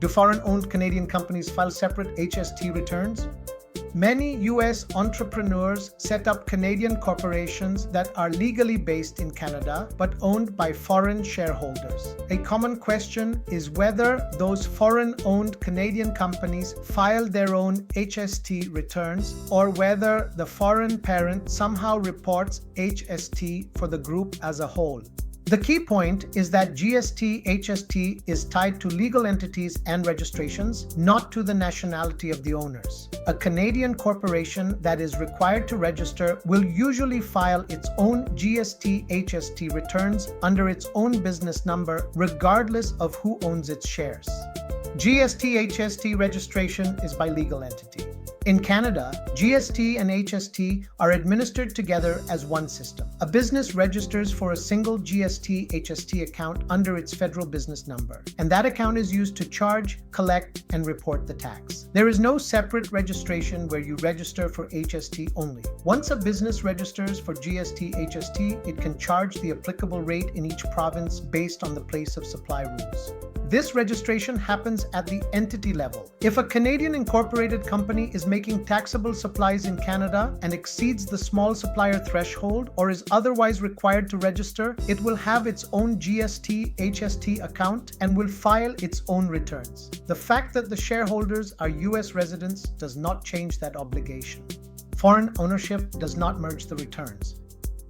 Do foreign-owned Canadian companies file separate HST returns? Many U.S. entrepreneurs set up Canadian corporations that are legally based in Canada but owned by foreign shareholders. A common question is whether those foreign-owned Canadian companies file their own HST returns or whether the foreign parent somehow reports HST for the group as a whole. The key point is that GST/HST is tied to legal entities and registrations, not to the nationality of the owners. A Canadian corporation that is required to register will usually file its own GST/HST returns under its own business number, regardless of who owns its shares. GST/HST registration is by legal entity. In Canada, GST and HST are administered together as one system. A business registers for a single GST/HST account under its federal business number, and that account is used to charge, collect, and report the tax. There is no separate registration where you register for HST only. Once a business registers for GST/HST, it can charge the applicable rate in each province based on the place of supply rules. This registration happens at the entity level. If a Canadian incorporated company is making taxable supplies in Canada and exceeds the small supplier threshold or is otherwise required to register, it will have its own GST/HST account and will file its own returns. The fact that the shareholders are U.S. residents does not change that obligation. Foreign ownership does not merge the returns.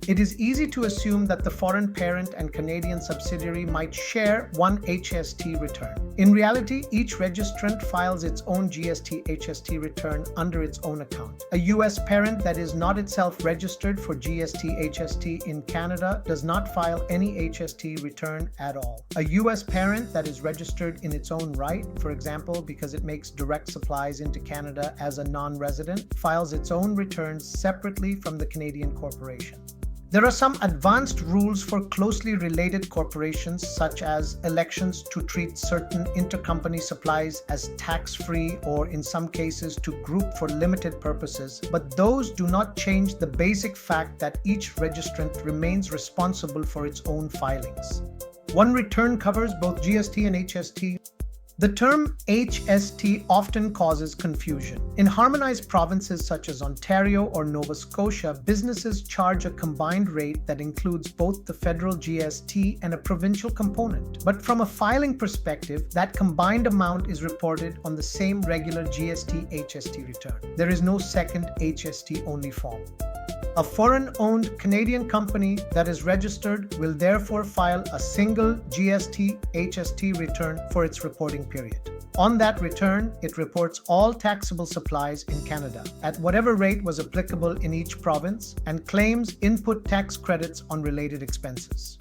It is easy to assume that the foreign parent and Canadian subsidiary might share one HST return. In reality, each registrant files its own GST/HST return under its own account. A U.S. parent that is not itself registered for GST/HST in Canada does not file any HST return at all. A U.S. parent that is registered in its own right, for example, because it makes direct supplies into Canada as a non-resident, files its own returns separately from the Canadian corporation. There are some advanced rules for closely related corporations, such as elections to treat certain intercompany supplies as tax-free or, in some cases, to group for limited purposes, but those do not change the basic fact that each registrant remains responsible for its own filings. One return covers both GST and HST. The term HST often causes confusion. In harmonized provinces such as Ontario or Nova Scotia, businesses charge a combined rate that includes both the federal GST and a provincial component. But from a filing perspective, that combined amount is reported on the same regular GST/HST return. There is no second HST-only form. A foreign-owned Canadian company that is registered will therefore file a single GST/HST return for its reporting period. On that return, it reports all taxable supplies in Canada at whatever rate was applicable in each province and claims input tax credits on related expenses.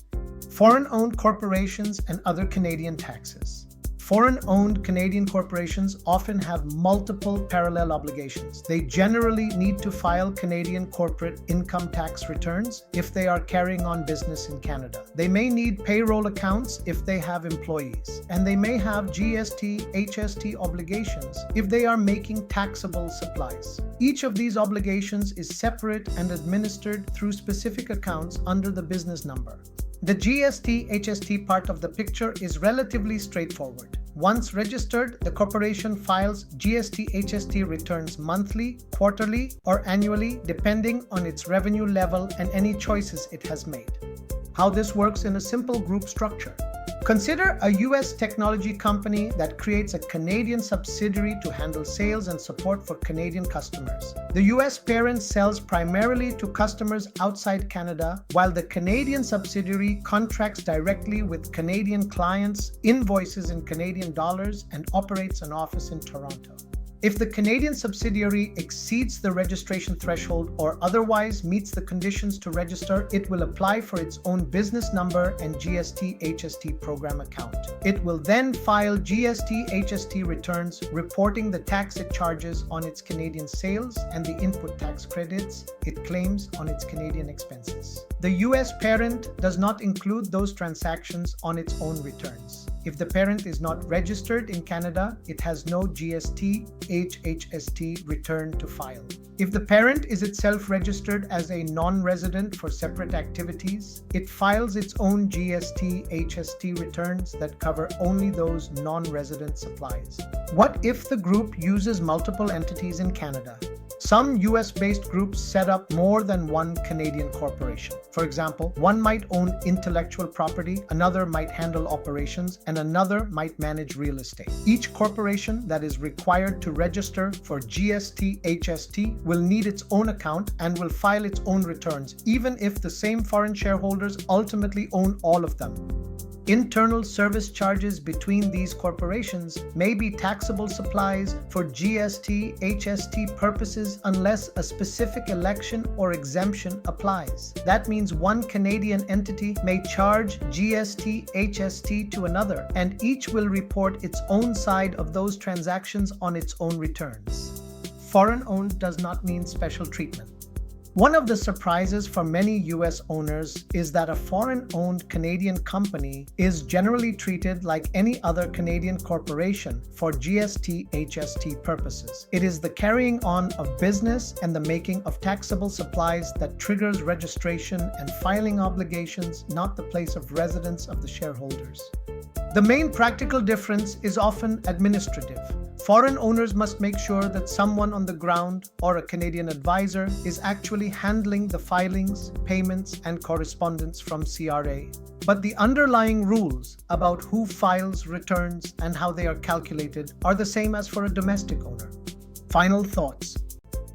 Foreign-owned corporations and other Canadian taxes. Foreign-owned Canadian corporations often have multiple parallel obligations. They generally need to file Canadian corporate income tax returns if they are carrying on business in Canada. They may need payroll accounts if they have employees, and they may have GST/HST obligations if they are making taxable supplies. Each of these obligations is separate and administered through specific accounts under the business number. The GST/HST part of the picture is relatively straightforward. Once registered, the corporation files GST/HST returns monthly, quarterly, or annually, depending on its revenue level and any choices it has made. How this works in a simple group structure. Consider a U.S. technology company that creates a Canadian subsidiary to handle sales and support for Canadian customers. The U.S. parent sells primarily to customers outside Canada, while the Canadian subsidiary contracts directly with Canadian clients, invoices in Canadian dollars, and operates an office in Toronto. If the Canadian subsidiary exceeds the registration threshold or otherwise meets the conditions to register, it will apply for its own business number and GST/HST program account. It will then file GST/HST returns reporting the tax it charges on its Canadian sales and the input tax credits it claims on its Canadian expenses. The U.S. parent does not include those transactions on its own returns. If the parent is not registered in Canada, it has no GST, HST return to file. If the parent is itself registered as a non-resident for separate activities, it files its own GST, HST returns that cover only those non-resident supplies. What if the group uses multiple entities in Canada? Some US-based groups set up more than one Canadian corporation. For example, one might own intellectual property, another might handle operations, and another might manage real estate. Each corporation that is required to register for GST, HST will need its own account and will file its own returns, even if the same foreign shareholders ultimately own all of them. Internal service charges between these corporations may be taxable supplies for GST, HST purposes unless a specific election or exemption applies. That means one Canadian entity may charge GST, HST to another, and each will report its own side of those transactions on its own returns. Foreign-owned does not mean special treatment. One of the surprises for many US owners is that a foreign-owned Canadian company is generally treated like any other Canadian corporation for GST, HST purposes. It is the carrying on of business and the making of taxable supplies that triggers registration and filing obligations, not the place of residence of the shareholders. The main practical difference is often administrative. Foreign owners must make sure that someone on the ground or a Canadian advisor is actually handling the filings, payments, and correspondence from CRA. But the underlying rules about who files returns and how they are calculated are the same as for a domestic owner. Final thoughts.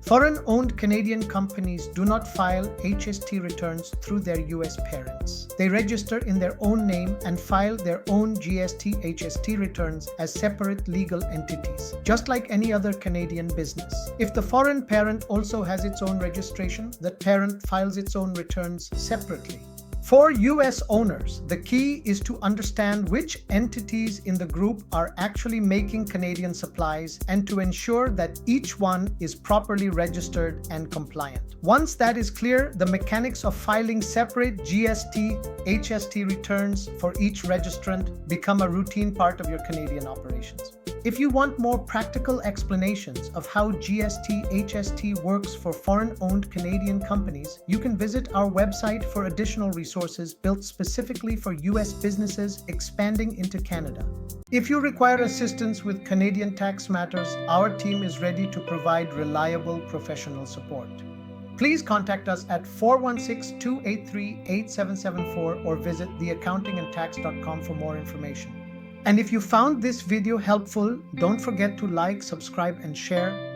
Foreign-owned Canadian companies do not file HST returns through their US parents. They register in their own name and file their own GST, HST returns as separate legal entities, just like any other Canadian business. If the foreign parent also has its own registration, that parent files its own returns separately. For US owners, the key is to understand which entities in the group are actually making Canadian supplies and to ensure that each one is properly registered and compliant. Once that is clear, the mechanics of filing separate GST, HST returns for each registrant become a routine part of your Canadian operations. If you want more practical explanations of how GST, HST works for foreign-owned Canadian companies, you can visit our website for additional resources built specifically for US businesses expanding into Canada. If you require assistance with Canadian tax matters, our team is ready to provide reliable professional support. Please contact us at 416-283-8774 or visit theaccountingandtax.com for more information. And if you found this video helpful, don't forget to like, subscribe, and share.